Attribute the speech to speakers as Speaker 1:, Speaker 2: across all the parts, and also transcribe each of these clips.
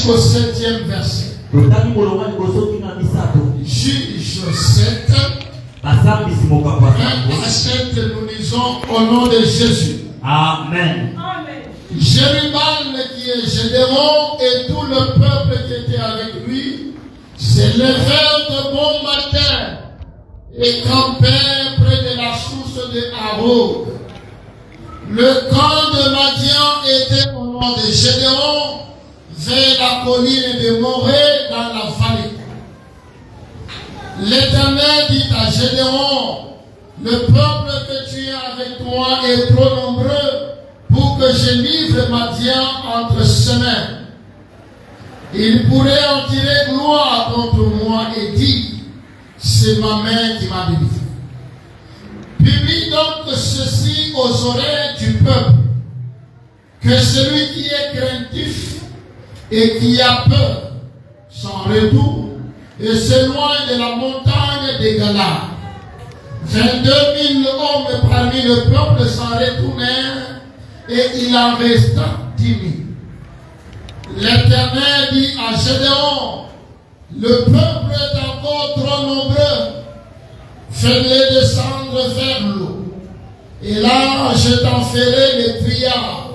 Speaker 1: jusqu'au 7e verset. Juge 7. 1 à 7, nous lisons au nom de Jésus.
Speaker 2: Amen.
Speaker 1: Jérubal qui est Gédéon et tout le peuple qui était avec lui se levèrent de bon matin et campèrent près de la source de Harod. Le camp de Madian était au nom de Gédéon vers la colline de Morée dans la vallée. L'Éternel dit à Gédéon, le peuple que tu as avec toi est trop nombreux pour que je livre Madian entre ses mains. Il pourrait en tirer gloire contre moi et dire, c'est ma main qui m'a délivré. Publie donc ceci aux oreilles du peuple, que celui qui est craintif et qui a peur s'en retourne et s'éloigne de la montagne des Galades. 22 000 hommes parmi le peuple s'en retournèrent et il en resta 10 000. L'Éternel dit à Gédéon, le peuple est encore trop nombreux, fais-les descendre vers l'eau. Et là, je t'en ferai les triards.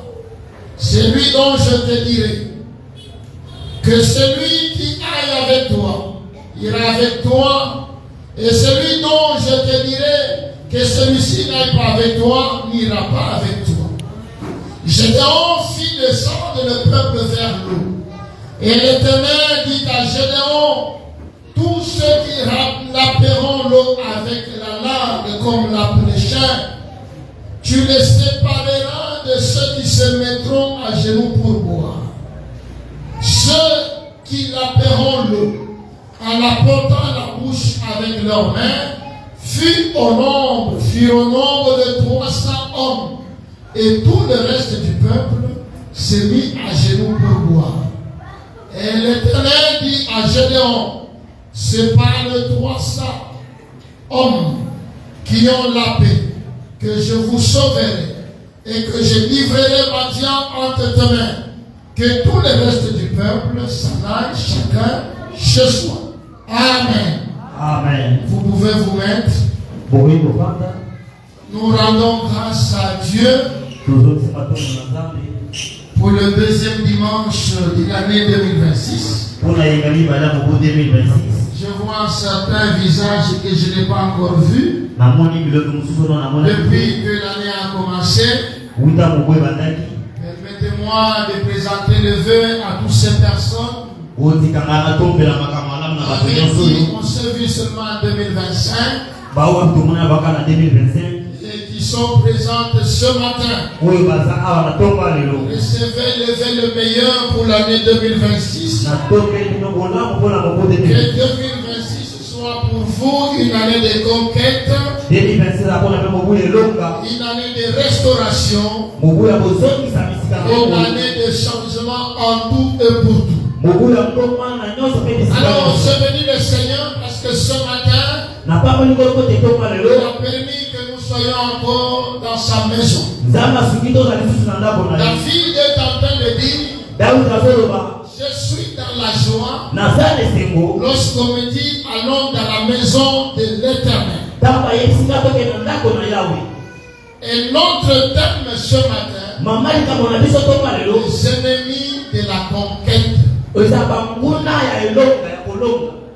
Speaker 1: C'est lui dont je te dirai que celui qui aille avec toi ira avec toi, et celui dont je te dirai que celui-ci n'aille pas avec toi n'ira pas avec toi. Gédéon fit descendre le peuple vers l'eau. Et l'Éternel dit à Gédéon, tous ceux qui lapperont l'eau avec la langue comme la pléchette, tu les sépareras de ceux qui se mettront à genoux pour boire. Ceux qui lapperont l'eau en la portant la bouche avec leurs mains furent au nombre de 300 hommes. Et tout le reste du peuple s'est mis à genoux pour boire. Et l'Éternel dit à Gédéon, sépare-toi 300 hommes qui ont la paix, que je vous sauverai et que je livrerai Madian entre tes mains. Que tout le reste du peuple s'en aille chacun chez soi. Amen.
Speaker 2: Amen.
Speaker 1: Vous pouvez vous mettre. Nous rendons grâce à Dieu pour le deuxième dimanche de l'année 2026. Je vois certains visages que je n'ai pas encore vus depuis que l'année a commencé. Permettez-moi de présenter le vœu à toutes ces personnes. On s'est vu seulement en 2025. Et qui sont présentes ce matin. Recevez le meilleur pour l'année 2026. Que 2026 soit pour vous une année de conquête, une année de restauration, une année de changement en tout et pour tout. Alors, c'est venu le Seigneur parce que ce matin, il a permis que nous soyons encore dans sa maison. David est en train de dire, je suis dans la joie lorsqu'on me dit allons dans la maison de l'Éternel. Et notre thème ce matin, les ennemis de la conquête.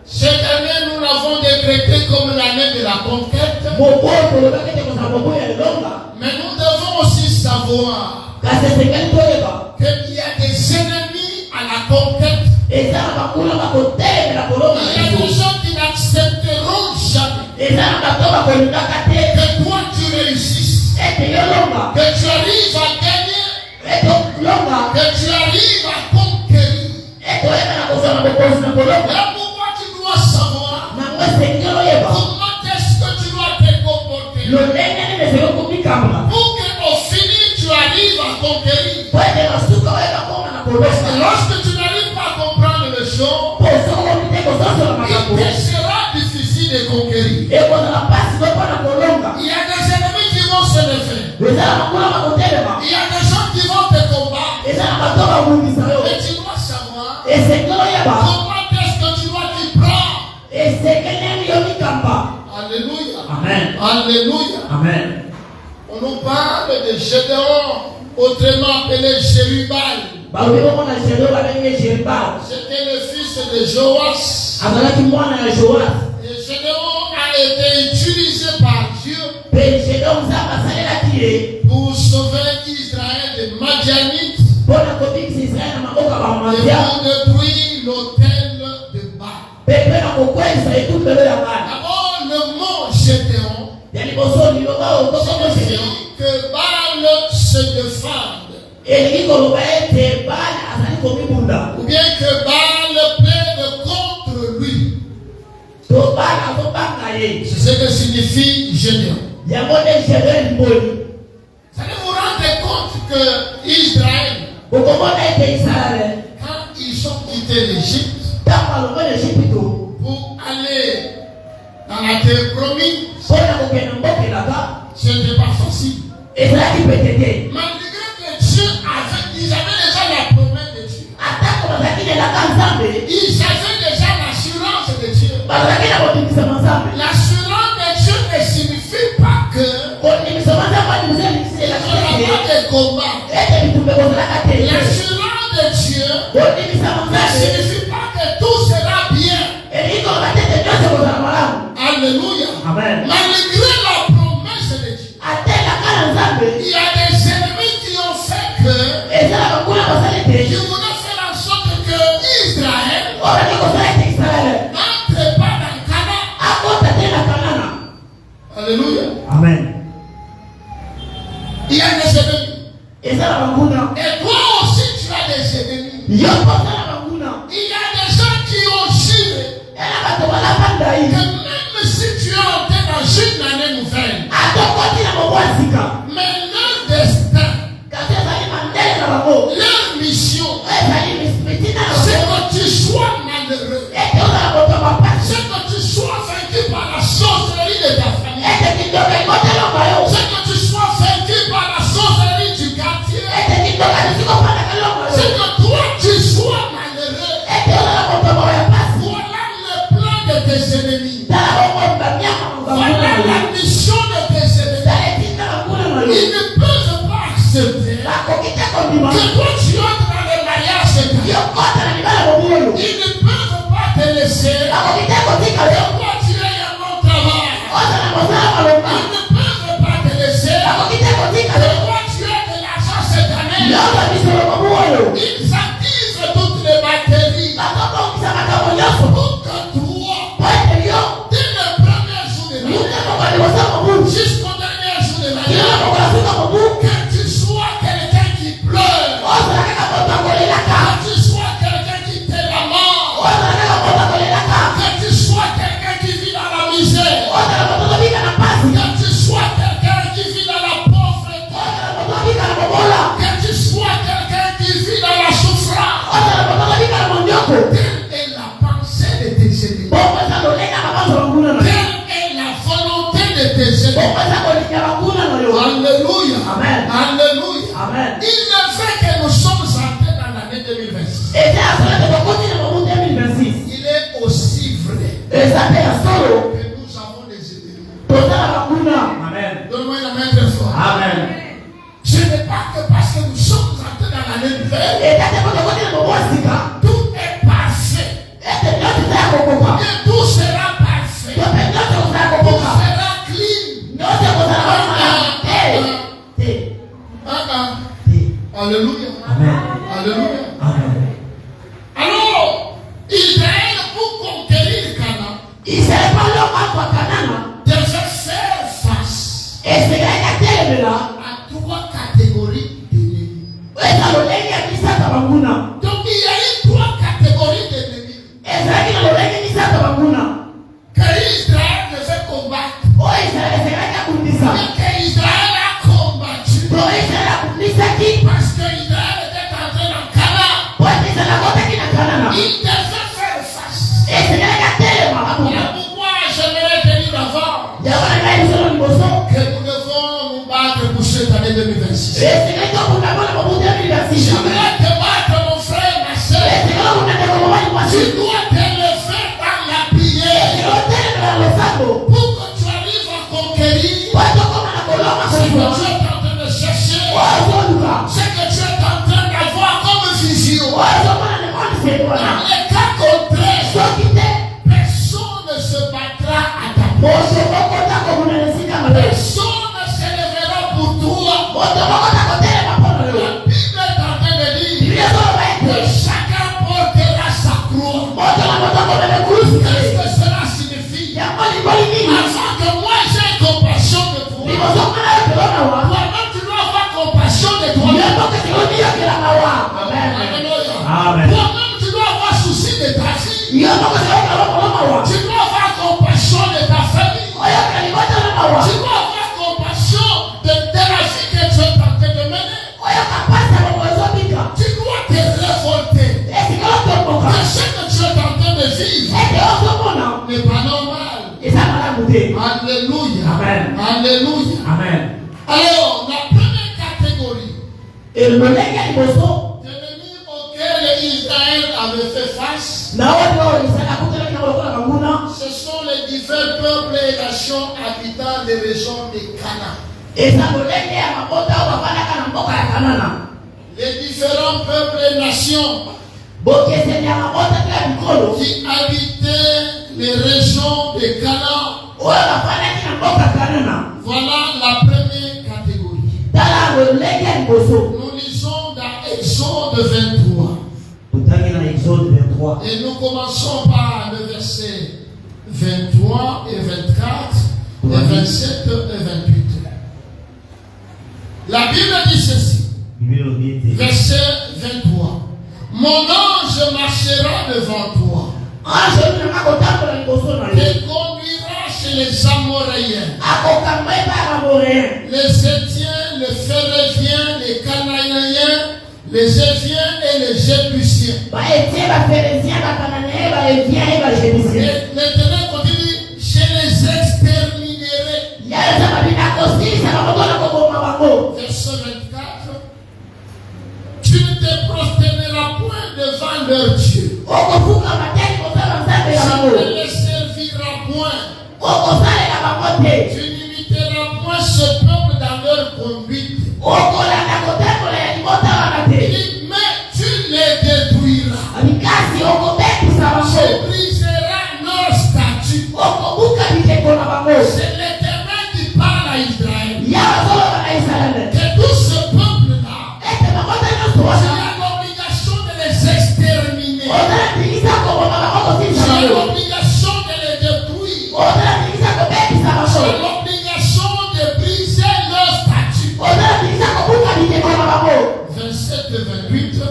Speaker 1: Cette année, nous l'avons décrété comme l'année de la conquête. Mais nous devons aussi savoir qu'il y a des ennemis à la conquête. Il y a des gens qui n'accepteront jamais que toi tu réussisses, que tu arrives à gagner, que tu arrives à conquérir. Là pourquoi tu dois savoir comment est-ce que tu dois te comporter pour qu'au fini tu arrives à conquérir. Parce que lorsque tu n'arrives pas à comprendre les choses, il te sera difficile de conquérir. Il y a des ennemis qui vont se lever. Il y a des gens qui vont te combattre. Mais tu dois savoir Comment est-ce que tu dois t'y prendre? Alléluia.
Speaker 2: Amen.
Speaker 1: Alléluia.
Speaker 2: Amen.
Speaker 1: On nous parle de Gédéon, autrement appelé Jérubal. C'était le fils de Joas. Et Gédéon a été utilisé par Dieu pour sauver Israël des Madianites et pour détruire l'autel de Baal. D'abord, le mot Gédéon signifie que Baal se défende, ou bien que Baal plaide contre lui. C'est ce que signifie Gédéon. Vous allez vous rendre compte que Israël, quand ils ont quitté l'Égypte pour aller dans la terre promise, ce n'était pas facile. Malgré que Dieu ils avaient déjà la promesse de Dieu. Ils avaient déjà l'assurance de Dieu. L'assurance de Dieu ne signifie pas que il n'y aura pas de combat. L'assurance de Dieu ne signifie pas que tout sera bien. Alléluia.
Speaker 2: Amen.
Speaker 1: Malgré la promesse de Dieu, il y a des ennemis qui ont fait que qui voulaient faire en sorte que Israël n'entre pas dans Canaan. Alléluia.
Speaker 2: Amen.
Speaker 1: Il y a des ennemis. Et toi aussi tu as des ennemis. Il y a des gens qui ont juré que même si tu es entré dans une année nouvelle, mais leur destin, leur mission, c'est que tu sois malheureux, c'est que tu sois vaincu par la sorcellerie de ta famille, c'est que tu sois vaincu par la sorcellerie du quartier, c'est que toi tu sois malheureux. Voilà le plan de tes ennemis. Voilà la mission de tes ennemis. Ils ne peuvent pas accepter que toi tu entres dans le mariage séparé. Ils ne peuvent pas te laisser que toi tu aies un bon travail. Ils ne peuvent pas te laisser que toi tu aies de l'argent cette année. Ils attisent toutes les batteries pour que toi, dès le premier jour de l'année jusqu'au dernier jour de l'année, que tu sois quelqu'un qui pleure, que tu sois quelqu'un qui te lamente, que tu sois quelqu'un qui vit dans la misère, que tu sois quelqu'un qui vit dans la pauvreté, que tu sois quelqu'un qui vit dans la souffrance. Telle est la pensée de tes ennemis. Telle est la volonté de tes ennemis. Alléluia.
Speaker 2: Amen.
Speaker 1: Alléluia.
Speaker 2: Amen.
Speaker 1: Il ne fait que nous sommes entrés dans l'année 2026. Il est aussi vrai que nous avons des ennemis.
Speaker 2: Amen.
Speaker 1: Donne-moi une main très forte.
Speaker 2: Amen.
Speaker 1: Ce n'est pas que parce que nous sommes entrés dans l'année nouvelle, tout est parfait. Et tout sera parfait. Tout sera clean. Alléluia.
Speaker 2: Amen.
Speaker 1: Alléluia.
Speaker 2: Amen.
Speaker 1: Alors, Israël pour conquérir Canaan, Dans les cas contraires, personne ne se battra à ta place. Personne ne s'élèvera pour toi. La Bible est en train de dire que chacun portera sa croix. Qu'est-ce que cela signifie? Avant que moi j'ai compassion de toi, toi-même tu dois avoir compassion de toi-même.
Speaker 2: Amen.
Speaker 1: Toi-même tu dois avoir souci de ta fille. Tu dois avoir compassion de ta famille. Tu dois avoir compassion de la vie que tu es en train de mener. Tu dois te révolter. Que ce que tu es en train de vivre n'est pas normal. Alléluia.
Speaker 2: Amen.
Speaker 1: Alléluia.
Speaker 2: Amen.
Speaker 1: Alors, la première catégorie d'ennemis auxquels Israël avait fait face, ce sont les divers peuples et nations habitant les régions de Canaan. Les différents peuples et nations qui habitaient les régions de Canaan. Voilà la première catégorie. Nous lisons dans Exode 23. Et nous commençons par le verset 23 et 24, et 27 et 28. La Bible dit ceci. Verset 23. Mon ange marchera devant toi. Te conduira chez les Amoréens, les Héthiens, les Phéréziens, les Cananéens, les Éviens et les Jébusiens. L'Éternel continue, je les exterminerai. Verset 24. Tu ne te prosterneras point devant leur Dieu. Tu ne les serviras point. Tu n'imiteras point ce peuple dans leur conduite. Il dit, mais tu les détruiras. Tu briseras leurs statuts. C'est l'Éternel qui parle à Israël. Que tout ce peuple-là, tu as l'obligation de les exterminer. Tu as l'obligation de les détruire. Tu as l'obligation de briser leurs statuts. 27 et 28.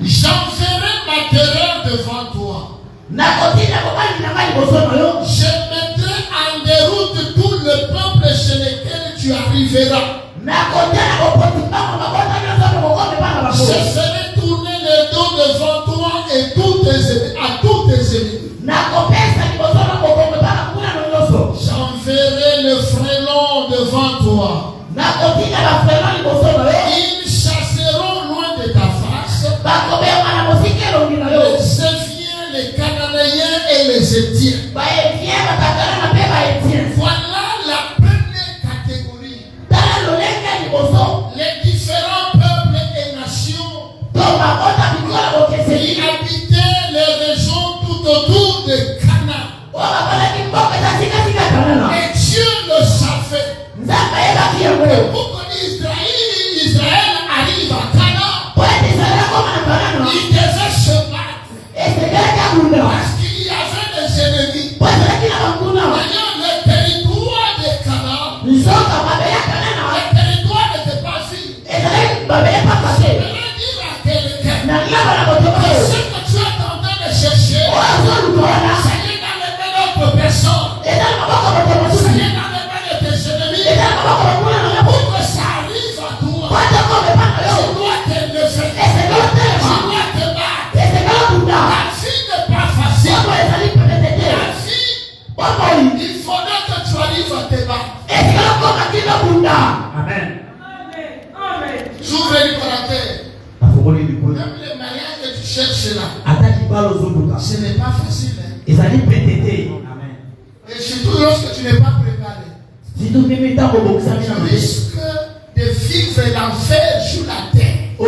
Speaker 1: J'enverrai ma terreur devant toi. Je mettrai en déroute tout le peuple chez lequel tu arriveras. Je ferai tourner le dos devant toi et à tous tes ennemis. J'enverrai le frélon devant toi. Ils chasseront loin de ta face les Éviens, les Cananéens et les Héthiens. Voilà la première catégorie. Les différents peuples et nations qui habitaient les régions tout autour de Canaan. Et Dieu le savait. Pour que Israël arrive à Canaan, il devait se battre. Parce qu'il y avait des ennemis. D'ailleurs, le territoire de Canaan, le territoire n'était pas vide. Je voudrais dire à quelqu'un que ce que tu es en train de chercher, ça y est dans les mains d'autres personnes. Ça y est dans les mains de tes ennemis. Pour que ça arrive à toi, tu dois te lever. Tu dois te battre. La vie n'est pas facile. La vie, il faudra que tu arrives à te battre.
Speaker 2: Amen.
Speaker 1: J'ouvre les parenthèses. Même les mariages que tu cherches là, ce n'est pas facile. Hein? Et surtout lorsque tu n'es pas préparé. Tu risques de vivre l'enfer sur la terre.
Speaker 2: Tu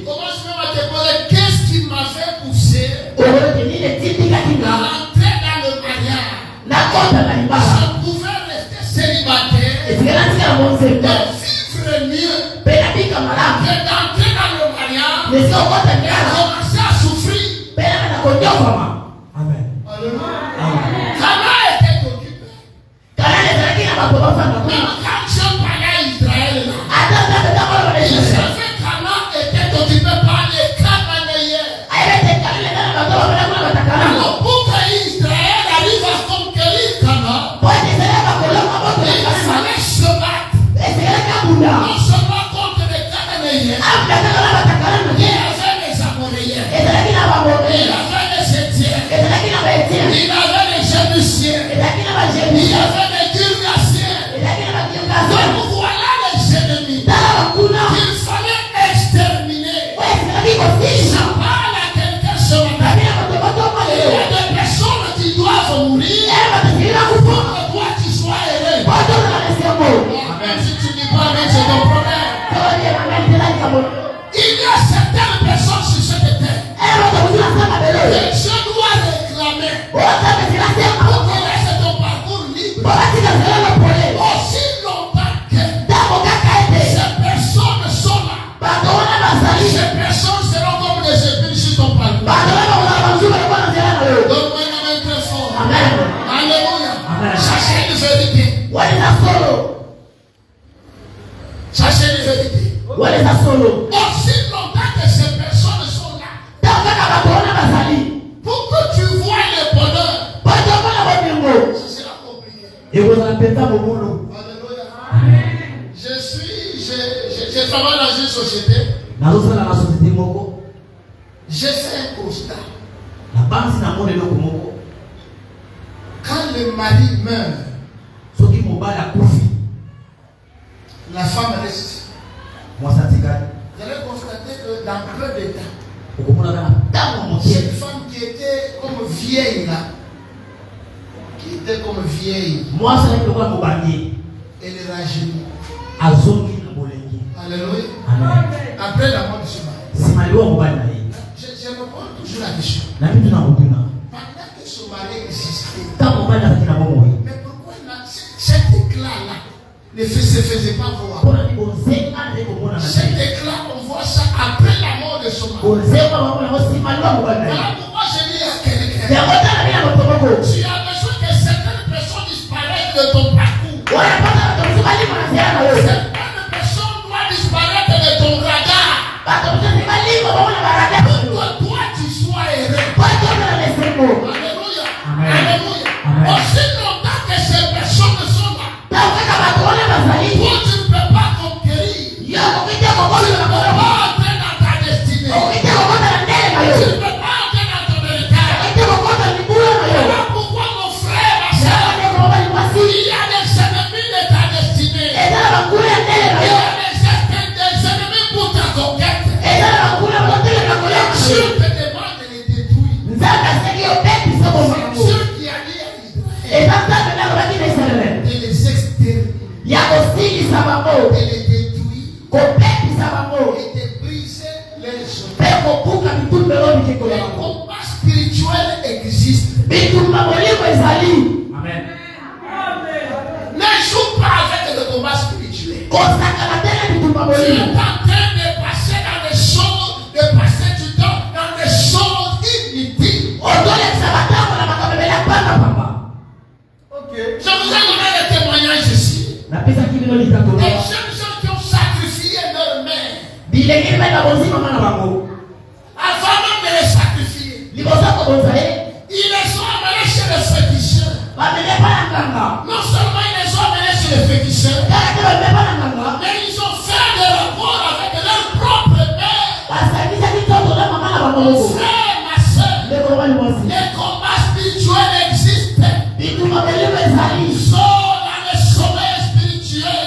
Speaker 1: commences même à te poser qu'est-ce qui m'a fait pousser à rentrer dans le mariage. Je pouvais rester célibataire et vivre mieux que d'entrer dans le mariage et commencer à souffrir.
Speaker 2: Amen.
Speaker 1: Cana était occupé. Même quand je parlais à Israël, il savait Cana était occupé par les Cananéens. Alors pour que Israël arrive à conquérir Cana, il fallait se battre. Non seulement contre les Cananéens, il y avait les Amoréens, il y avait les Étiens, il y avait les Jébusiens, il y avait les Girgasiens. Donc voilà les ennemis qu'il fallait exterminer. Ça parle à quelqu'un ce matin. Il y a des personnes qui doivent mourir pour que toi tu sois heureux. Même si tu ne dis pas amen, c'est ton problème. Il y a certaines personnes sur cette terre que Dieu doit réclamer pour que laisse ton parcours libre. Aussi longtemps que ces personnes sont là, ces personnes seront comme des épines sur ton parcours. Donne-moi une main très fort. Alléluia. Ça c'est une vérité. Ça c'est une vérité. Aussi longtemps que ces personnes sont là, pour que tu vois le bonheur, ce sera compliqué. Alléluia. Je travaille dans une société. J'ai fait un constat. Quand le mari meurt, la femme reste. Vous allez constater que dans peu de temps, cette femme qui était comme vieille là, elle est rajeunit. Alléluia. Après la mort de ce mari, je me pose toujours la question. Pendant que ce mari existait, mais pourquoi cet éclat-là ne se faisait pas voir? Cet éclat, on voit ça après la mort de son mari. Voilà pourquoi je dis à quelqu'un, tu as besoin que certaines personnes disparaissent de ton parcours. Certaines personnes doivent disparaître de ton radar. Pour que toi tu sois heureux. Alléluia. Alléluia. Aussi longtemps que ces personnes sont là, toi tu ne peux pas conquérir. Tu ne peux pas entrer dans ta destinée. Tu ne peux pas entrer dans ton héritage. Voilà pourquoi mon frère, ma soeur, il y a des ennemis de ta destinée. Il y a des ennemis pour ta conquête. Dieu te demande de les détruire. Dieu qui a dit à Israël de les exterminer, de les détruire et de briser les choses. Le combat spirituel existe.
Speaker 2: Amen.
Speaker 1: Ne joue pas avec le combat spirituel. Tu es en train de passer dans des choses, de passer du temps dans des choses inutiles. Je vous ai donné des témoignages ici. Des jeunes gens qui ont sacrifié leur mère avant même de les sacrifier. Ils les ont amenés chez le féticheur. Non seulement ils les ont amenés chez le féticheur, mais ils ont fait des rapports avec leur propre mère. Mon frère, ma soeur, les combats spirituels existent. Ils sont dans le sommeil spirituel.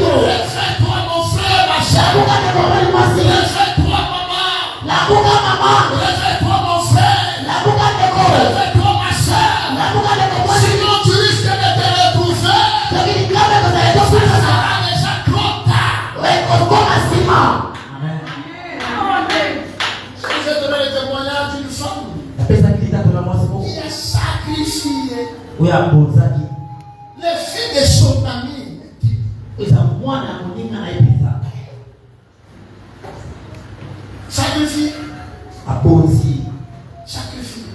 Speaker 1: Réfère-toi mon frère, ma soeur. Réfère-toi maman. Réfère-toi mon frère. Réfère-toi ma soeur. Sinon tu risques de te retrouver. Ça sera déjà trop tard. Les filles de son ami. Sacrifie. Sacrifie.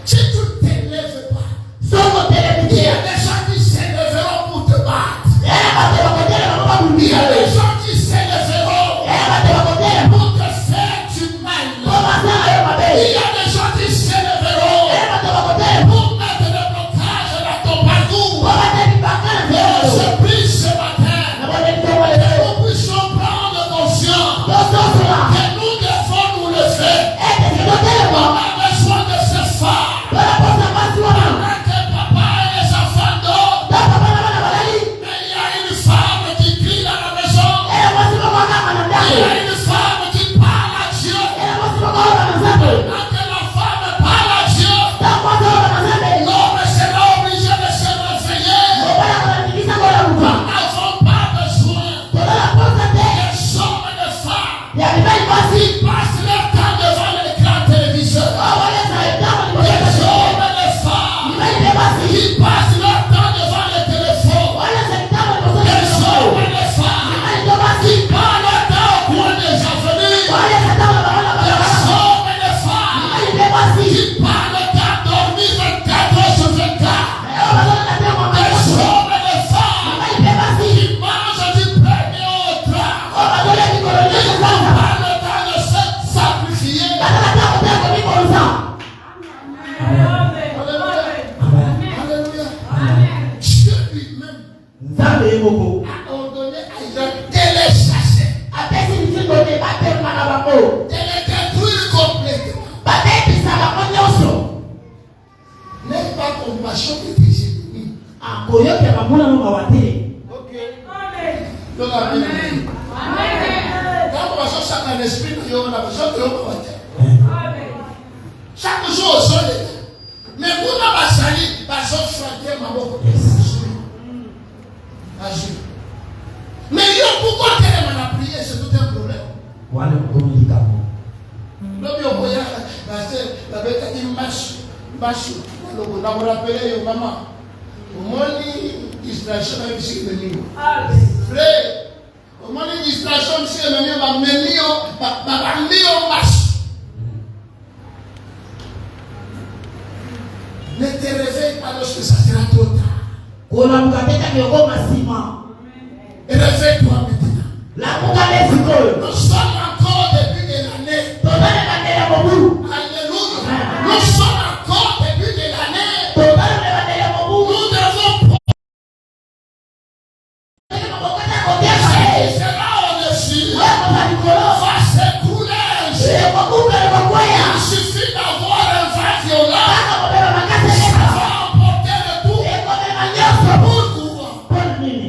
Speaker 1: Si tu ne t'élèves pas, il y a des gens qui s'élèveront pour te battre. Il y a des gens qui s'élèveront pour te faire du mal. Il y a des gens qui s'élèveront pour mettre le blocage dans ton parcours. Je prie ce matin que nous puissions prendre conscience que nous devons nous le faire. On a besoin de ce phare. Pendant que papa et les enfants dorment, mais il y a une femme qui crie dans la maison. Il y a une femme qui parle à Dieu. Pendant que la femme parle à Dieu, l'homme sera obligé de se réveiller. Nous n'avons pas besoin des hommes de femmes qui passent leur temps devant l'écran téléviseur. Des hommes de femmes qui passent leur temps devant le téléphone. Des hommes de femmes qui passent leur temps au coin des avenues. Des hommes de femmes qui passent leur temps à dormir 24 heures sur 24. Des hommes de femmes qui mangent du premier au tram. Ils n'ont pas le temps de se sacrifier. Alléluia. Dieu lui-même a ordonné à Israël de les chasser, de les détruire complètement. N'aie pas compassion de tes ennemis. Ok. Donc, la Bible dit, quand on va chercher un esprit, on a besoin de l'homme. Chaque jour au soleil. Mais vous n'avez pas sali, parce que je ma boue. Mais pourquoi qu'elle m'a prié, c'est tout un problème. L'homme est au voyage, parce que la bête a dit marche. On va rappeler au maman. Au moins, distraction avec ce que nous. Frère, au moins, distraction avec ce que nous va mener au marche. Ne te réveille pas lorsque ça sera trop tard. Réveille-toi maintenant. Nous sommes encore au début de l'année. Alléluia. Nous sommes encore au début de l'année. Nous devons sera au-dessus. Va s'écrouler. Il suffit d'avoir un vent violent. Pourquoi?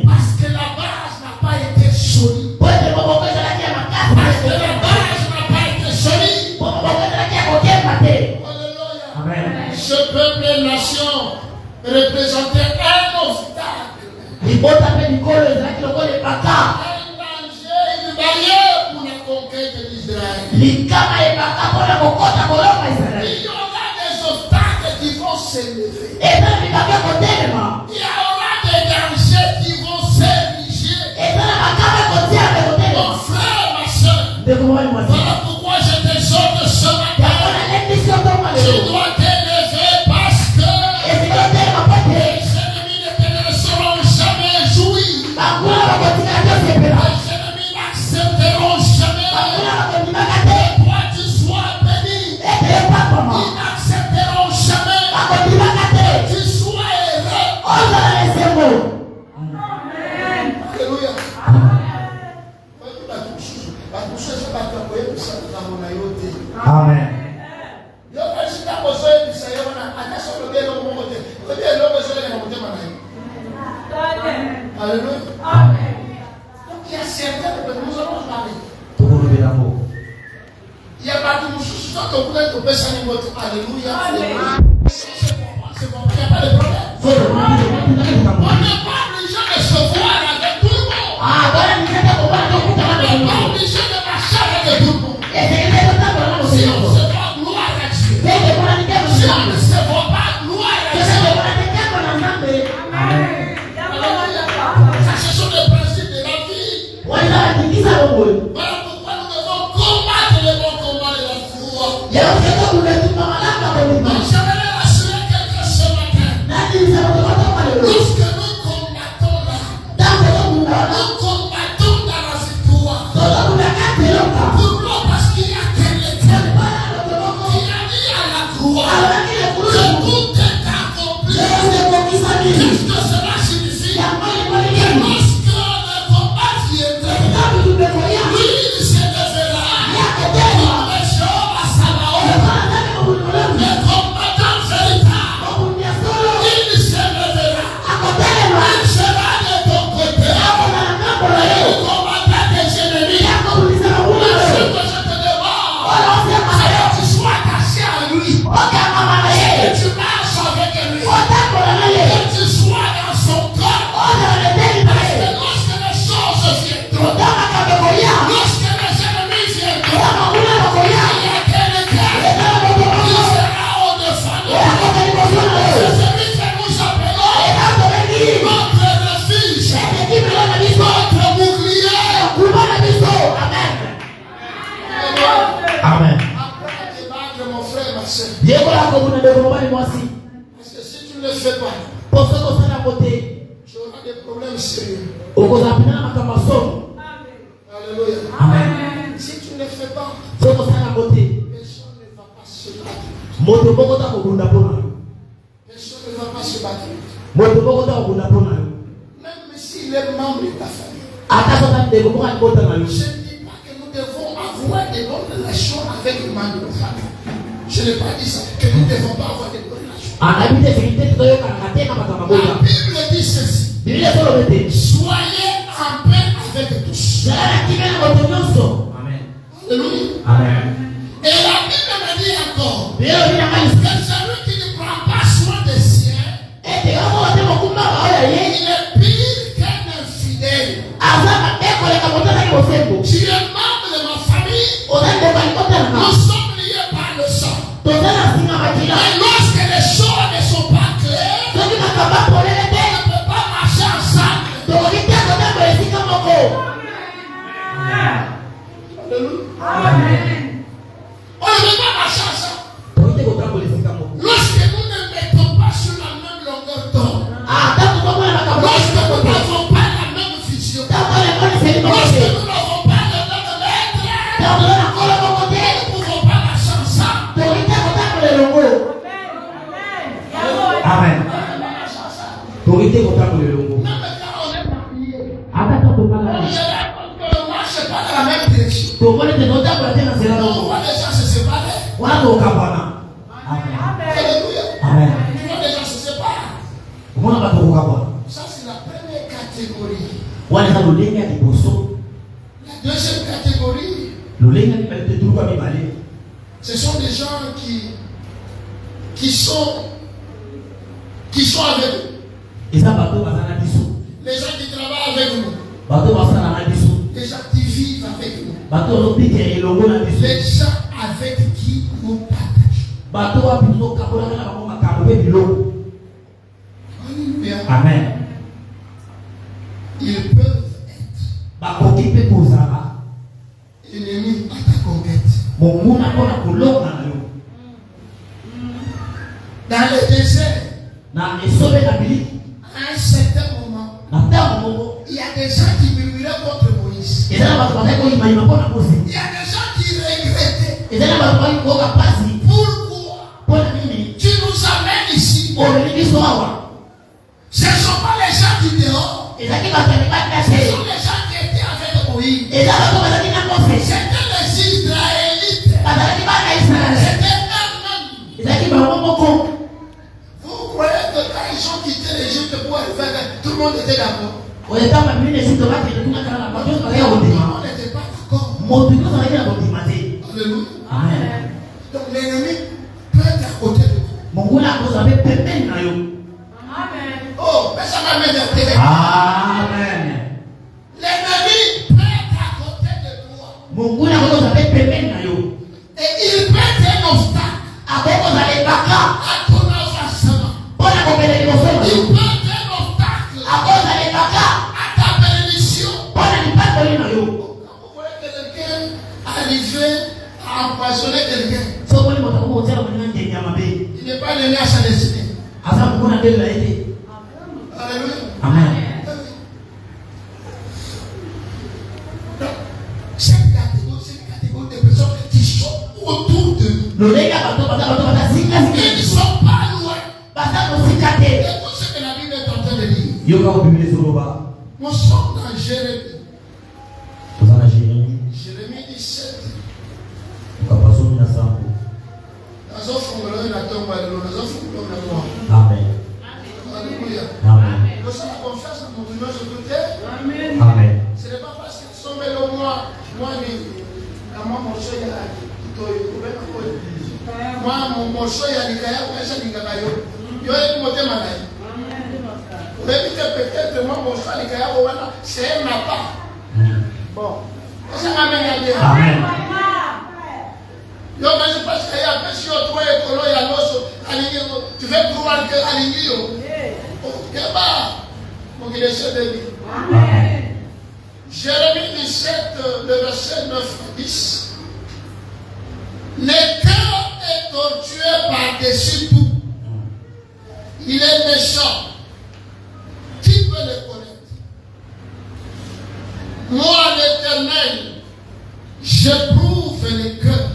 Speaker 1: Parce que la base n'a pas été solide. Parce que la base n'a pas été solide. Alléluia. Ce peuple et nation représentait un obstacle. Un danger, une barrière pour la conquête d'Israël. Il y aura des obstacles qui vont s'élever. Il y aura des dangers qui vont s'ériger. Mon frère, ma soeur, voilà pourquoi je t'exhorte ce matin. Tu dois t'élever parce que les ennemis ne te laisseront jamais jouir. Les ennemis n'accepteront jamais que toi tu sois béni. Ils n'accepteront jamais que tu sois heureux. Alléluia.
Speaker 2: Amen.
Speaker 1: Alléluia. Donc il y a certains que nous allons parler. Il y a pas de choses qui sont complètes au péché. Alléluia. C'est bon, il n'y a pas de problème. On n'est pas obligé de se voir avec tout le monde. On n'est pas obligé de marcher avec tout le monde. Si on se voit, gloire à Dieu. Si on ne se voit pas, Donc j'aimerais rassurer quelqu'un ce matin. Lorsque nous combattons là, nous combattons dans la victoire. Pourquoi? Parce qu'il y a quelqu'un qui a mis à la croix que tout est accompli. Qu'est-ce que cela signifie? Que lorsque le combat viendra, lui il se lèvera comme le Jéhovah Sabaoth, le combattant véritable. Il se lèvera, il sera de ton côté, il combattra tes ennemis. Ce que je te demande, c'est que tu sois attaché à lui, que tu marches avec lui, que tu sois dans son corps. Parce que lorsque les choses viendront, lorsque les ennemis viendront, il y a quelqu'un qui sera au-devant de nous. C'est celui que nous appelons notre refuge, notre bouclier.
Speaker 3: Amen.
Speaker 1: Après te battre, mon frère, ma soeur. Parce que si tu ne le fais pas, tu auras des problèmes sérieux. Alléluia.
Speaker 3: Amen.
Speaker 1: Si tu ne le fais pas,
Speaker 3: Soko sana mote.
Speaker 1: personne ne va pas se battre.
Speaker 3: Moto boko ta kobunda pona.
Speaker 1: Personne ne va pas se battre.
Speaker 3: Moto boko ta kobunda pona.
Speaker 1: Même s'il est membre de ta famille.
Speaker 3: Ata sota ndeko boka kota na yo.
Speaker 1: Je ne dis pas que nous devons avoir des bonnes relations avec les membres de nos familles. Je n'ai pas dit ça. Que nous ne devons pas avoir des bonnes relations.
Speaker 3: Anabite sekite toyo kana tena matama
Speaker 1: La
Speaker 3: boya.
Speaker 1: Bible dit ceci.
Speaker 3: Biblia solo bete.
Speaker 1: Soyez en paix avec tous.
Speaker 3: Sala kimena moto nyonso. Amen.
Speaker 1: Alléluia.
Speaker 3: Amen.
Speaker 1: Et la Bible me dit encore
Speaker 3: Biblia bina kali.
Speaker 1: que celui qui ne prend pas soin des siens,
Speaker 3: Ete kama wote mokumba baoya ye.
Speaker 1: il est pire qu'un infidèle.
Speaker 3: Azama eko le kamota na kibosembo.
Speaker 1: Tu es membre de ma famille.
Speaker 3: Odande bali kota na.
Speaker 1: Nous sommes liés par le sang.
Speaker 3: Tozana singa majila.
Speaker 1: Mais lorsque les choses ne sont pas claires,
Speaker 3: Soki makamba polele
Speaker 1: on
Speaker 3: te.
Speaker 1: ne peut pas marcher ensemble.
Speaker 3: Tokokita kota kwa esika moko.
Speaker 1: Alléluia. On ne peut pas marcher ensemble.
Speaker 3: Tokite kota kwa esika moko.
Speaker 1: Lorsque nous ne mettons pas sur la même longueur d'onde,
Speaker 3: Ah, tato kwa mwana makamba.
Speaker 1: lorsque nous n'avons pas la même vision,
Speaker 3: Tato kwa mwana seli
Speaker 1: lorsque
Speaker 3: moko.
Speaker 1: nous n'avons pas le même maître,
Speaker 3: Tato na kola moko te.
Speaker 1: nous ne pouvons pas marcher ensemble.
Speaker 3: Tokite kota kwa lelongo. Amen. Tokite kota kwa lelongo.
Speaker 1: Même quand on est marié,
Speaker 3: Ata tato
Speaker 1: on
Speaker 3: kala.
Speaker 1: ne marche pas dans la même direction.
Speaker 3: Tokole te nota kwa tena sela
Speaker 1: On
Speaker 3: moko.
Speaker 1: voit les gens se séparer.
Speaker 3: Wana tokapana. Amen.
Speaker 1: Alléluia.
Speaker 3: Amen.
Speaker 1: Tu vois les gens se séparent.
Speaker 3: Umona bato kokapana.
Speaker 1: Ça, c'est la première catégorie.
Speaker 3: Wana za lolenge ya liboso.
Speaker 1: La deuxième catégorie,
Speaker 3: Lolenge ya mibale te tuluka mibale.
Speaker 1: ce sont des gens qui sont avec nous.
Speaker 3: Eza bato bazana biso.
Speaker 1: Les gens qui travaillent avec nous.
Speaker 3: Bato basana na biso.
Speaker 1: Les gens qui vivent avec nous.
Speaker 3: Bato lopike elongo na biso.
Speaker 1: Les gens avec qui nous partageons.
Speaker 3: Bato wa biso kabola na bango makambo pe biloko.
Speaker 1: Alléluia.
Speaker 3: Amen.
Speaker 1: Ils peuvent être
Speaker 3: Bakoki pe kozala.
Speaker 1: ennemis à ta conquête.
Speaker 3: Monguna pona kolonga na yo.
Speaker 1: Dans le désert,
Speaker 3: Na esobe na biliki.
Speaker 1: à un certain moment,
Speaker 3: Na tango moko.
Speaker 1: il y a des gens qui murmuraient contre Moïse.
Speaker 3: Eza na bato bazali koyimayima mpona Moise.
Speaker 1: Il y a des gens qui regrettaient.
Speaker 3: Eza na bato bazali koyoka pasi
Speaker 1: Pourquoi
Speaker 3: mpona nini
Speaker 1: tu nous amènes ici?
Speaker 3: omemi biso awa.
Speaker 1: Ce ne sont pas les gens du dehors.
Speaker 3: Ezalaki bato ya mibali na
Speaker 1: Ce
Speaker 3: se.
Speaker 1: sont les gens qui étaient avec Moïse.
Speaker 3: Eza bato bazalaki na Mose.
Speaker 1: C'était les Israélites.
Speaker 3: Bazalaki bana ya Israele.
Speaker 1: C'était eux-mêmes.
Speaker 3: Ezalaki bango moko.
Speaker 1: Vous croyez que quand ils ont quitté l'Égypte pour arriver, tout le monde était d'accord?
Speaker 3: Oyeka mabili na Egypte bakende tungakana na bato bazalaki ya
Speaker 1: Tout le
Speaker 3: kondima.
Speaker 1: monde n'était pas d'accord.
Speaker 3: Moto nyonso azalaki na kondima te.
Speaker 1: Alléluia.
Speaker 3: Amen.
Speaker 1: Donc l'ennemi peut être à côté de vous.
Speaker 3: Monguna akozala mpe pembeni na yo.
Speaker 1: Oh, mais ça m'a mis de télé.
Speaker 3: Amen.
Speaker 1: L'ennemi peut être à côté de toi.
Speaker 3: Monguna akozala mpe pembeni na yo.
Speaker 1: Et il peut être un obstacle
Speaker 3: Akokozala ebaka
Speaker 1: à ton avancement.
Speaker 3: mpona kopela liboso na
Speaker 1: Il
Speaker 3: yo.
Speaker 1: peut être un obstacle
Speaker 3: Akozala ebaka
Speaker 1: à ta bénédiction.
Speaker 3: mpona lipatoli na yo.
Speaker 1: Quand vous voyez quelqu'un arriver à empoisonner quelqu'un,
Speaker 3: Soko
Speaker 1: Il n'est pas donné à sa destinée. Alléluia.
Speaker 3: Amen.
Speaker 1: C'est une catégorie de personnes qui sont autour de nous. Ils ne sont pas loin. Écoute ce que la Bible est en train de dire. Nous sommes dans Jérémie. Jérémie 17.
Speaker 3: Amen.
Speaker 1: Alléluia.
Speaker 3: Amen.
Speaker 1: Nous sommes en confiance en mon Dieu, je doutais.
Speaker 3: Amen.
Speaker 1: Ce n'est pas parce qu'ils sont mêlés au moi, mon choix, mon choix, peut-être moi, mon choix, c'est un appât. Bon.
Speaker 3: Amen.
Speaker 1: Je pense qu'il y a un peu sur toi et que l'on tu veux croire que Aligny, Jérémie 17, le verset 9 à 10. Le cœur est tortueux par-dessus tout. Il est méchant. Qui peut le connaître? Moi, l'Éternel, j'éprouve le cœur.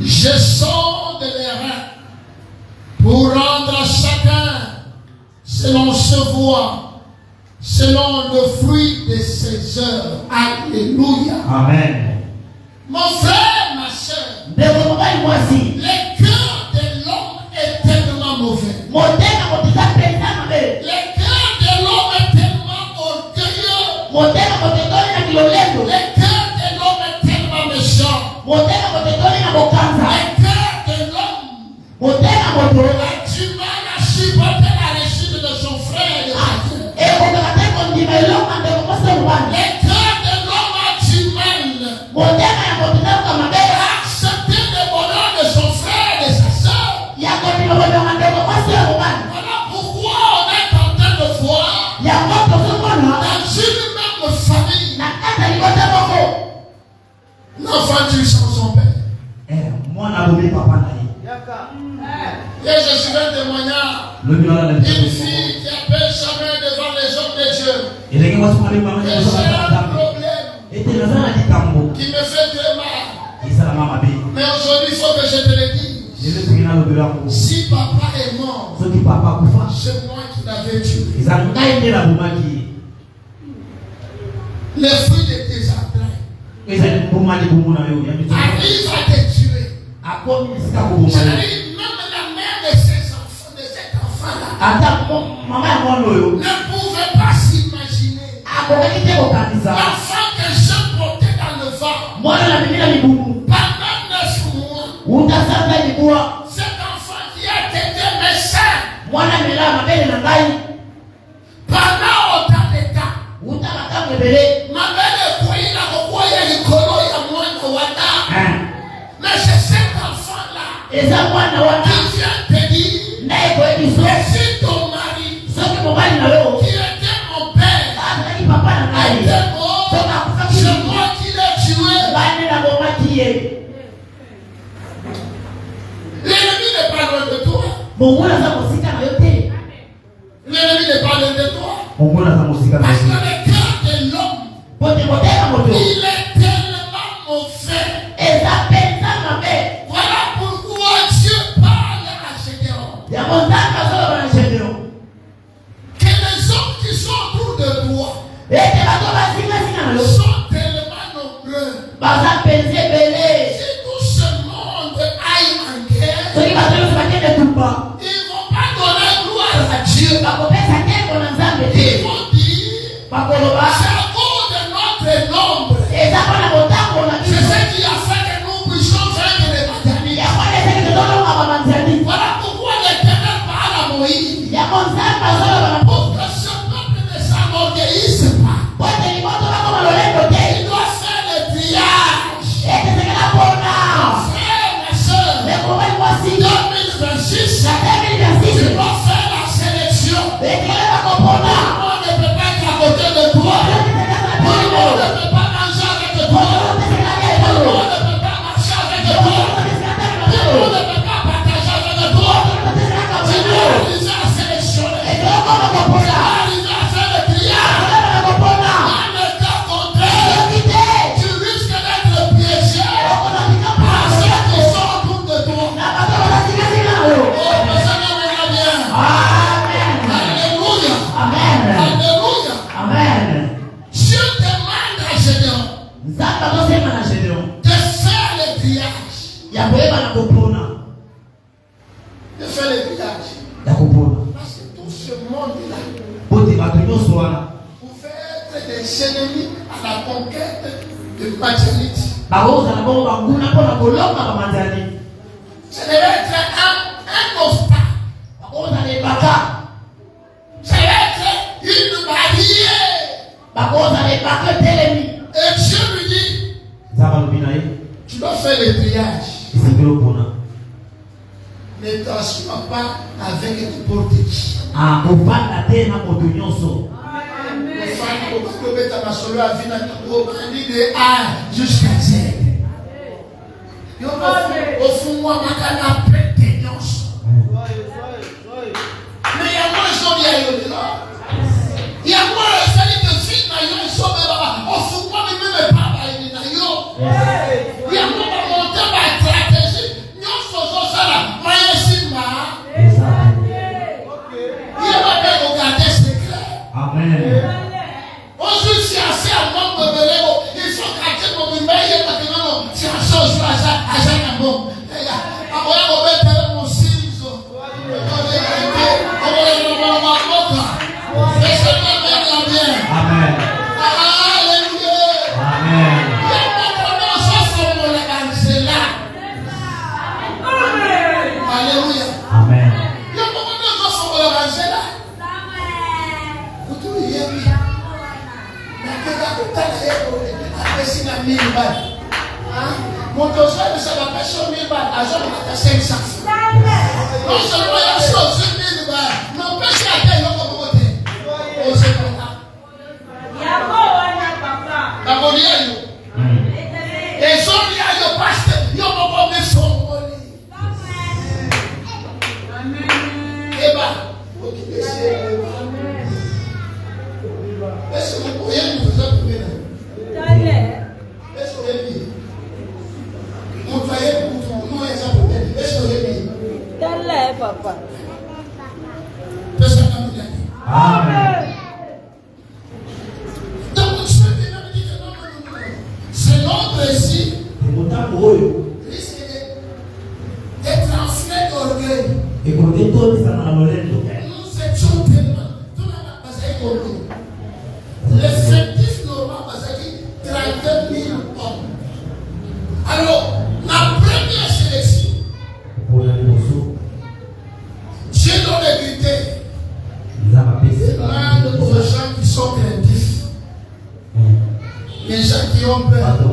Speaker 1: Je sonde les reins pour rendre à chacun selon ses voies, selon le fruit de ses œuvres. Alléluia.
Speaker 3: Amen.
Speaker 1: Mon frère, ma soeur, le cœur de l'homme est tellement mauvais. Le cœur de l'homme est tellement orgueilleux. Le cœur de l'homme est tellement méchant. Le cœur de l'homme a du mal à supporter la réussite de son frère. Le cœur de l'homme a du mal à accepter le bonheur de son frère et de sa soeur. Voilà pourquoi on est en train de voir dans une même famille l'enfant tue sans son père. Et je suis un témoignage. Une fille qui appelle sa mère devant les hommes de Dieu. Et j'ai un problème qui me fait très mal. Mais aujourd'hui, il faut que je te le dise. Si papa est mort, c'est moi qui l'avais tué. Les fruits de tes entrailles arrivent à te tuer. C'est-à-dire, même la mère de ces enfants, de cet enfant-là, ne pouvait pas s'imaginer l'enfant que je portais dans le ventre pendant 9 mois. Cet enfant qui a été méchant pendant autant de temps. Ma mère est croyée la colo ya mwana wata. Mais c'est cet enfant-là qui vient te dire que si ton mari qui était mon père était mort, c'est moi qui l'ai tué. L'ennemi n'est pas loin de toi. L'ennemi n'est pas loin de toi. Parce que le cœur de l'homme, il est tellement mauvais. Voilà pourquoi Dieu parle à Gédéon. Que les hommes qui sont autour de toi sont tellement nombreux. Si tout ce monde aille en guerre, ils ne vont pas donner gloire à Dieu. Ils vont dire, c'est à cause de notre nombre. C'est ce qui a fait que nous puissions vaincre les Madianites. Voilà pourquoi l'Éternel parle à Moïse. Pour que ce peuple ne s'enorgueillisse pas. Il doit faire le triage. Frère, ma soeur, 2026, tu dois faire la sélection. Tout le monde ne peut pas être à côté de toi. de faire le triage.
Speaker 3: Ya kueba na kupona.
Speaker 1: De faire le triage.
Speaker 3: Ya kupona.
Speaker 1: Parce que tout ce monde-là
Speaker 3: Pote batunyo soana.
Speaker 1: pouvait être des ennemis à la conquête de Majorité.
Speaker 3: Baoza na bongo banguna pona kolonga ba manzali.
Speaker 1: Ça devait être un obstacle.
Speaker 3: Baoza ne baka.
Speaker 1: Ça devait être une barrière.
Speaker 3: Baoza ne baka telemi.
Speaker 1: Et Dieu lui dit, tu dois faire le triage. Ne t'assois pas avec n'importe qui.
Speaker 3: Ah, on va la terre na motonyoso.
Speaker 1: De A jusqu'à Z. Au fond, moi, je suis mais il y a moins de gens qui sont là. Il y a moins de gens qui sont là. Au fond, moi, je ne peux pas aller là. Il y a moins de monter ma stratégie. Nous faisons ça là. Moi, je suis là. Il y a pas de regarder secret.
Speaker 3: Amen.
Speaker 1: Aujourd'hui, si assez à moi de me lever, il faut cacher mon meilleur maintenant. Si on change à ça, bon. Après, on va mettre mon ciseau.
Speaker 3: Amen.
Speaker 1: Alléluia.
Speaker 3: Amen.
Speaker 1: Alléluia.
Speaker 3: Amen.
Speaker 1: Mon dossier de sa personne 1000 balles, à 500. Non seulement il y a chose 1000 balles, mais on peut se faire un autre côté. On se fait là. Et son lien, il passe, il y a beaucoup de son. Et bah, est-ce que vous pourriez nous faire trouver là? Est-ce que vous avez dit? Vous voyez, nous, exemple, est-ce que vous avez dit?
Speaker 4: Papa.
Speaker 3: Amen.
Speaker 1: Donc, Dieu dit que non. C'est l'autre ici risque d'être enflé d'orgueil. Nous étions tellement. Tout le monde a passé d'orgueil. L'effectif normal a passé 32 000 hommes. Alors, la première sélection, Dieu donne les critères. Demande aux gens qui sont craintifs. Les gens qui ont peur, qui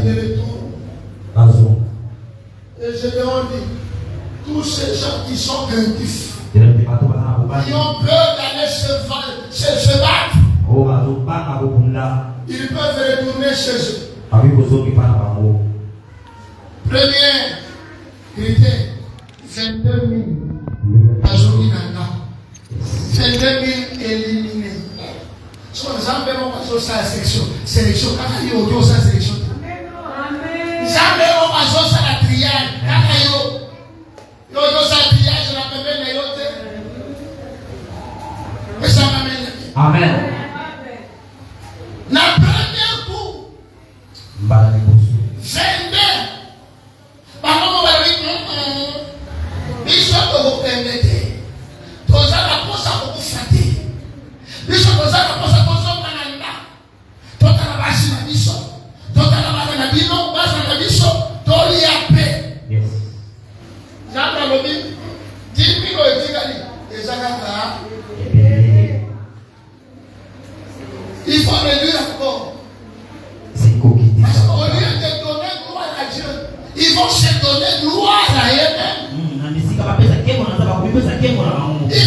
Speaker 1: les retournent. Et je leur dis, tous ces gens qui sont craintifs, qui ont peur d'aller se battre, ils peuvent retourner chez eux. Premier critère, 22 000. 22 000 éliminés. Si on a sa sélection, quand il y a sa sélection, jamais on va jouer ça la triage. Quand il y a sa triage, on a fait les autres. Mais ça m'amène.
Speaker 3: Amen.
Speaker 1: La première coup, 22. Par contre, on va dire, Bishop, vous permettez. Tozala posa kokufate. Biso tozala posa kozonga na nda. Totala basi na biso. Totala bana na bino, basi na biso, toli ape.
Speaker 3: Yes.
Speaker 1: Jamba lobi, 10 000 etikali, ezaka ka. Il faut réduire encore.
Speaker 3: C'est coquille.
Speaker 1: Parce qu'au lieu de donner gloire à Dieu, ils vont se donner gloire à eux-mêmes. Il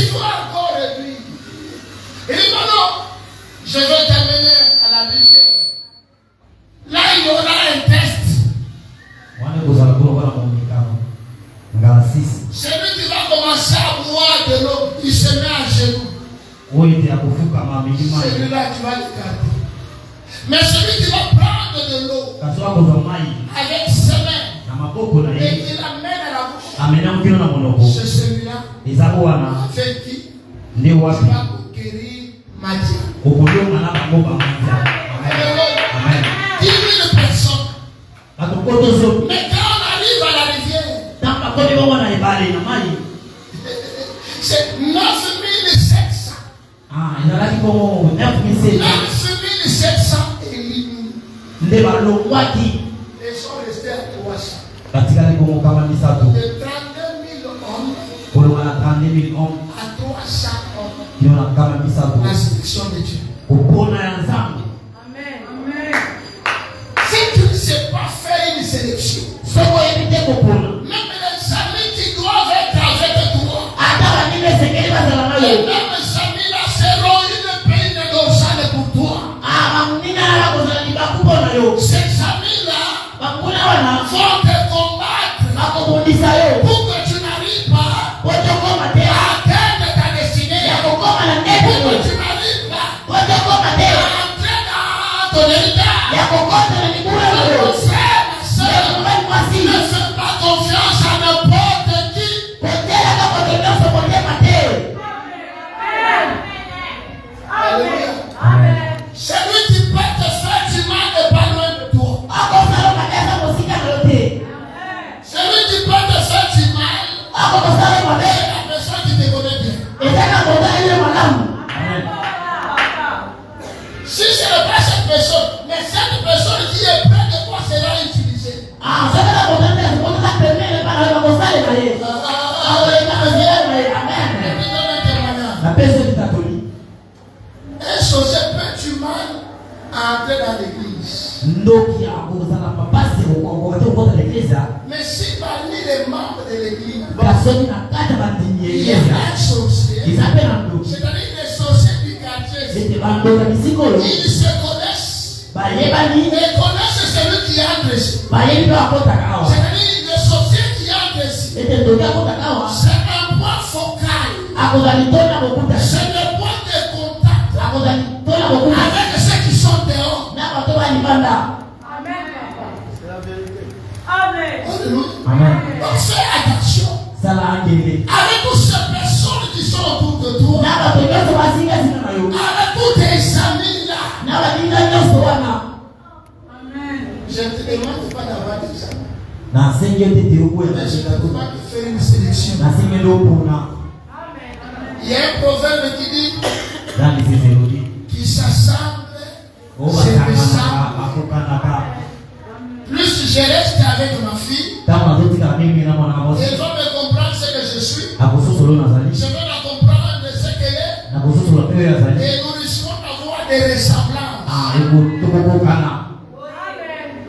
Speaker 1: faut encore réduire. Il dit non, je vais t'amener à la rivière. Là, il y aura un test. Celui qui va commencer à boire de l'eau, il se met à genoux. Celui-là, tu vas le garder. Mais celui qui va prendre de l'eau avec ses mains et qui l'amène à la bouche, c'est celui-là avec qui tu vas conquérir Madia. 10 000 personnes. Mais quand on arrive à la rivière, c'est 9700. 9700 éliminés. Les gens restaient à 300. De 32 000 hommes à 300 hommes. La sélection de Dieu. Si tu ne sais pas faire une sélection, même les amis qui doivent être avec toi, les mêmes amis là seront une peine dorsale pour toi. Ces amis-là vont te combattre pour que tu n'arrives pas à atteindre ta destinée, pour que tu n'arrives pas à entrer dans ton héritage. Mon frère, ma soeur, ne fais pas confiance à n'importe qui. Celui qui peut te faire du mal n'est pas loin de toi. Celui qui peut te faire du mal, c'est la personne qui te connaît bien. Si ce n'est pas cette personne, mais cette personne qui est près de toi sera utilisée. Un sorcier peut du mal à entrer dans l'église. Mais si parmi les membres de l'église, il y a un sorcier, c'est-à-dire les sorciers du quartier, ils se connaissent et connaissent celui qui entre ici. C'est-à-dire le sorcier qui entre ici, c'est un point focal, c'est le point de contact avec ceux qui sont dehors. Alléluia. Donc fais attention avec toutes ces personnes qui sont autour de toi, avec tous tes amis là. Je ne te demande pas d'avoir des amis, mais je te demande de faire une sélection. Il y a un proverbe qui dit qui s'assemble se ressemble. Plus je reste avec ma fille, elle va me comprendre ce que je suis, je vais la comprendre de ce qu'elle est, et nous risquons d'avoir des ressemblances.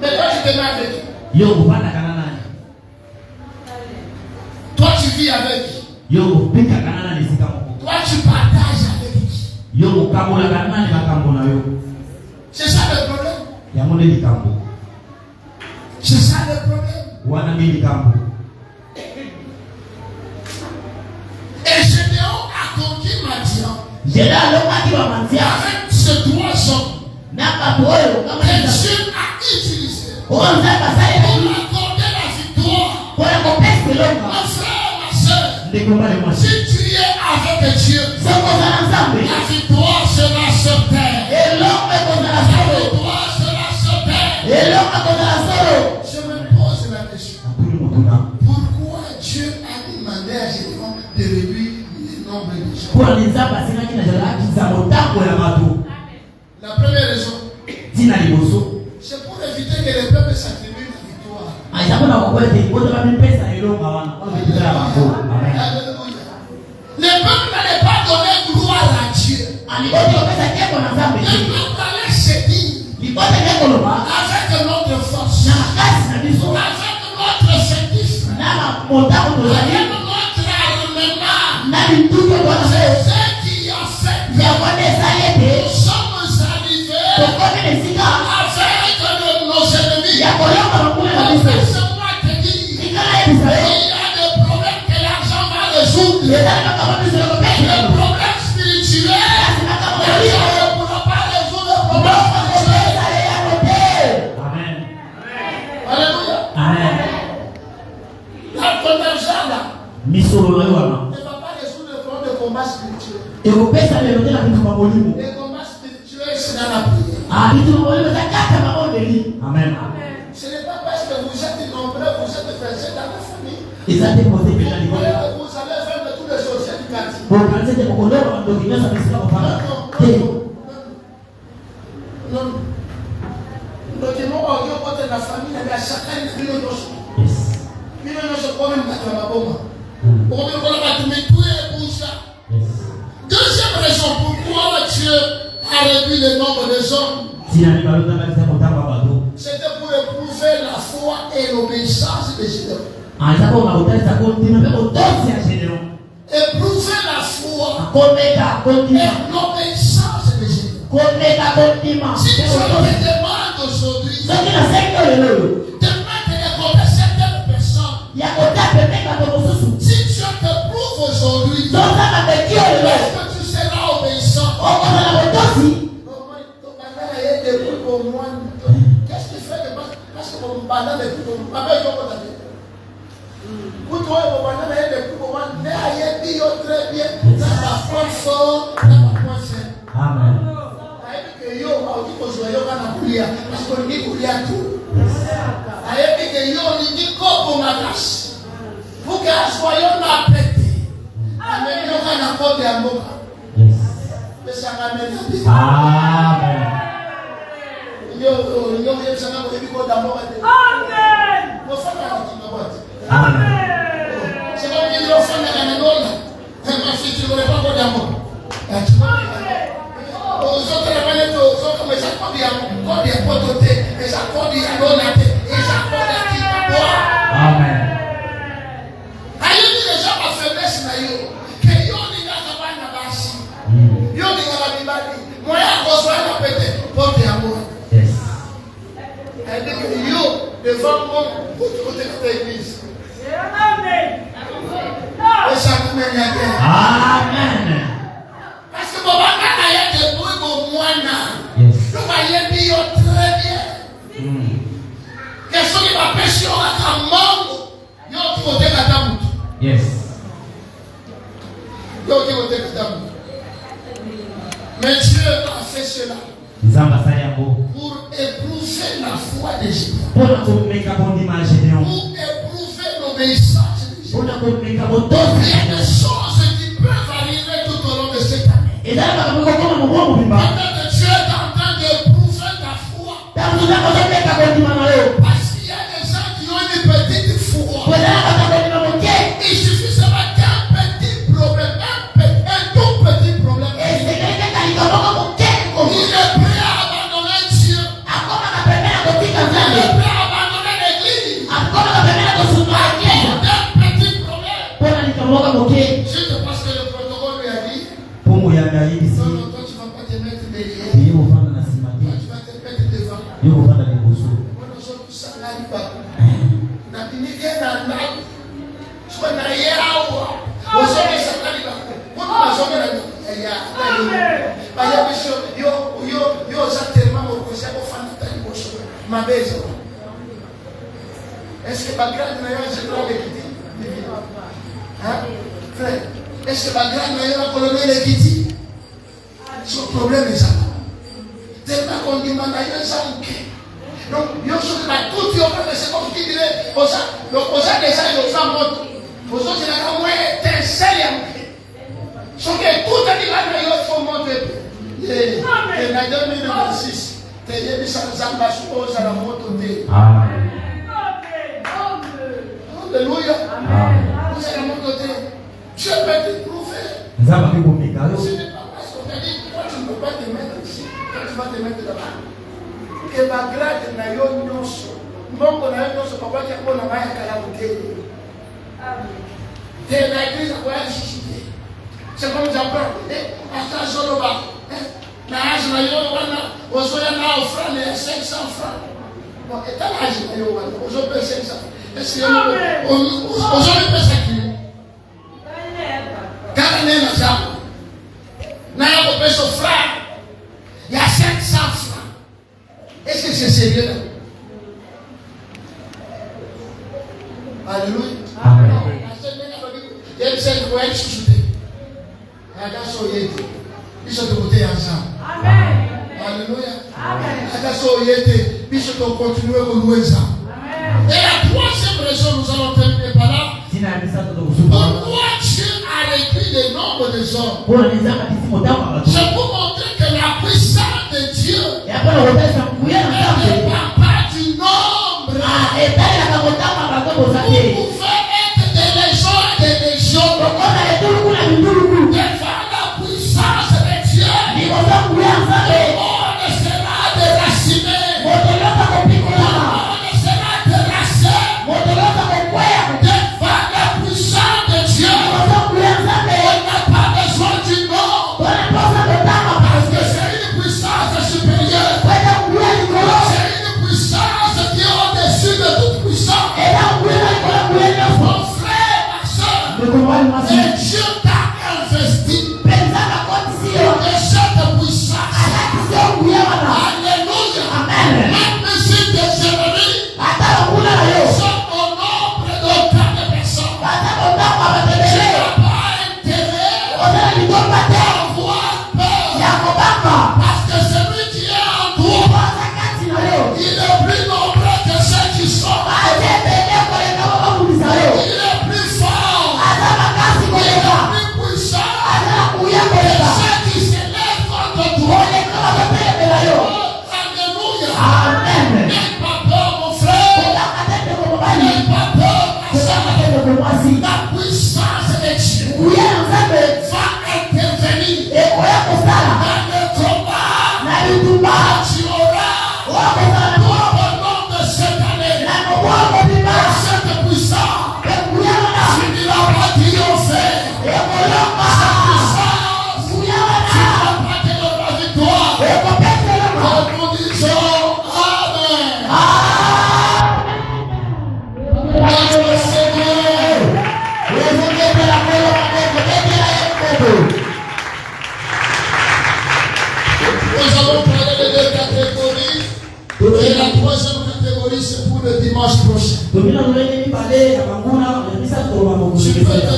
Speaker 1: Mais toi tu te mets avec qui? Toi tu vis avec qui? Toi tu partages avec qui? C'est ça le problème. C'est ça le problème. Et Gédéon a conquis Madian avec ce trois hommes que Dieu a utilisé pour accorder la victoire. Mon frère, ma soeur, si tu es avec Dieu, la victoire sera sur terre. La victoire sera sur terre. Je me pose la question. Pourquoi Dieu a demandé à Gédéon de réduire le nombre de gens? La première raison, c'est pour éviter que le peuple s'attribue la victoire. Alléluia. Le peuple n'allait pas donner gloire à Dieu. Le peuple allait se dire avec notre force, avec notre service, avec notre armement, c'est ce qui a fait que nous sommes arrivés avec nos ennemis. Laisse-moi te dire, il y a des problèmes que l'argent va résoudre. Le problème spirituel, l'argent ne pourra pas résoudre le problème spirituel. Alléluia. La conversion là ne va pas résoudre le problème de combat spirituel. Le combat spirituel, c'est dans la prière.
Speaker 3: Amen.
Speaker 1: Ce n'est pas parce que vous
Speaker 3: Ils ont déposé déjà les
Speaker 1: Vous allez faire de tous les sorciers du quartier.
Speaker 3: Pour penser que mon collègue a dominé sa maison au parent.
Speaker 1: Non. Donc, ils m'ont dit que la famille avait à chacun une million de choses.
Speaker 3: Yes.
Speaker 1: Million de choses, quand même, pas de la bombe. On va mettre tout et pour ça. Deuxième raison pourquoi Dieu a réduit le nombre des hommes. C'était pour éprouver la foi et l'obéissance des Gédéons. Éprouver la foi et l'obéissance des Gédéons. Si tu te demandes aujourd'hui de mettre de côté certaines personnes, si Dieu te prouve aujourd'hui, est-ce que tu seras obéissant? Qu'est-ce qui fait que parce que mon banane est plus pour moi, pour toi, mon banane est plus pour moi, mais aïe, dit très bien, dans la force, dans la poissée.
Speaker 3: Amen.
Speaker 1: Aïe, que yo, on dit que je vais y avoir parce qu'on dit qu'il y a tout. Aïe, que yo, on dit qu'on a caché. Pour que soyons la pété. Amen, yo, on a pas de amour. Mais ça m'amène à dire.
Speaker 3: Amen.
Speaker 1: Yo, ça m'a dit qu'on a amour.
Speaker 4: Amen.
Speaker 1: Mon frère a dit ma boîte.
Speaker 3: Amen.
Speaker 1: C'est comme qu'il y a un frère à la nôtre. Ma fille, tu ne voulais pas qu'on a amour. Tu vois, aux autres, les autres, mais ça pas bien. Quand il y a pas de thé, et ça pas bien, et ça pas bien.
Speaker 3: Amen.
Speaker 1: Aïe, les gens ma faiblesse, que yo ni la cabane à basi. Yo ni la bibali. Moi, à cause de la pété, pour bien amour.
Speaker 3: Yes.
Speaker 1: Elle dit que yo, devant moi, pour côté de l'église.
Speaker 4: Amen.
Speaker 1: Et ça nous mène à bien.
Speaker 3: Amen.
Speaker 1: Parce que mon papa a été pour moi.
Speaker 3: Yes.
Speaker 1: Le voyez bien très bien. Qu'est-ce qui va pêcher à ta mango? Yo qui côté de ta bouche.
Speaker 3: Yes.
Speaker 1: Yo qui côté de ta bouche. Mais Dieu a fait cela pour éprouver la foi des Gédéons. Pour éprouver l'obéissance des Gédéons. Il y a des choses qui peuvent arriver tout au long de cette année. Peut-être que Dieu est en train d'éprouver ta foi. Parce qu'il y a des gens qui ont une petite foi. Il suffit seulement qu'un petit problème, un tout petit problème. Il est prêt à abandonner Dieu. Il est prêt à abandonner l'église. À cause d'un petit problème. Juste parce que le protocole lui a dit, non, non, toi tu ne vas pas te mettre derrière. Toi tu vas te mettre devant. Moi, nous sommes tous à l'âme. Na pinigé na nada. Só na yawa. Você é essa cariba. Quando nós vamos na yawa. Mas eu penso, eu já terminamos o conselho, eu falo que está em bolso. Uma vez. Est-ce que ma grande na yawa je prends l'équité? Frère, est-ce que ma grande na yawa colonner l'équité? Son problème est ça. Tellement qu'on dit ma yawa ça on quête. Donc, il y a tout qui ont fait, c'est comme qui dirait, le projet des gens, ils ont montre. Aux autres, il y a moins étincelle. Ce qui est tout à dire, il faut montrer. Et dans 2026, tu as dit, ça nous ambassadeurs à la moto.
Speaker 3: Amen.
Speaker 1: Alléluia. Vous allez la moto. Dieu peut te prouver. Ce n'est pas parce qu'on t'a dit, toi, tu ne peux pas te mettre ici. Toi, tu vas te mettre là-bas. Que ma grade na yo nyonso mbongo na yo nyonso papa ki akona maya kala mukeli de la église kwa yashishite c'est comme j'apprends ata zoloba na âge na yo wana ozoya na offrande ya 500 francs bon et à l'âge na yo wana ozo paye 500 est-ce que ozo le paye ça qui kana nena zako na yo paye so frère il y a 500 francs. Est-ce que c'est sérieux là? Alléluia.
Speaker 3: Amen.
Speaker 1: Il y a une scène qui va être chouchoutée. Attention, il y a ils sont de côté ensemble.
Speaker 4: Amen.
Speaker 1: Alléluia.
Speaker 4: Amen.
Speaker 1: Attention, il y a ils sont de continuer à louer ça. Et la troisième raison, nous allons terminer par là. Pourquoi Dieu a réduit le nombre des hommes? C'est pour montrer que la puissance de Dieu ne dépend pas du nombre. Vous pouvez être des légions et des légions. Devant la puissance de Dieu, le monde sera déraciné. Le monde sera terrassé. Devant la puissance de Dieu, on n'a pas besoin du nombre. Parce que c'est une puissance supérieure. C'est une puissance qui est au-dessus de toute puissance. Mon frère, ma soeur, et Dieu t'a investi de cette puissance. Alléluia. Même si des ennemis sont au nombre d'autant de personnes, tu n'as pas intérêt à avoir peur. Parce que celui qui est en toi, il est plus nombreux que ceux qui sont. Il est plus fort. Il est plus puissant que ceux qui s'élèvent contre toi. Alléluia. N'aie pas peur, mon frère. N'aie pas peur, ma soeur. La puissance de Dieu va intervenir dans le combat que tu auras tout au long de cette année. Cette puissance, tu n'iras pas triompher. Cette puissance, tu n'iras pas te donner la victoire. Et nous disons Amen. Notre Seigneur. Nous allons parler de deux catégories. Et la troisième catégorie, c'est pour le dimanche prochain. Tu peux te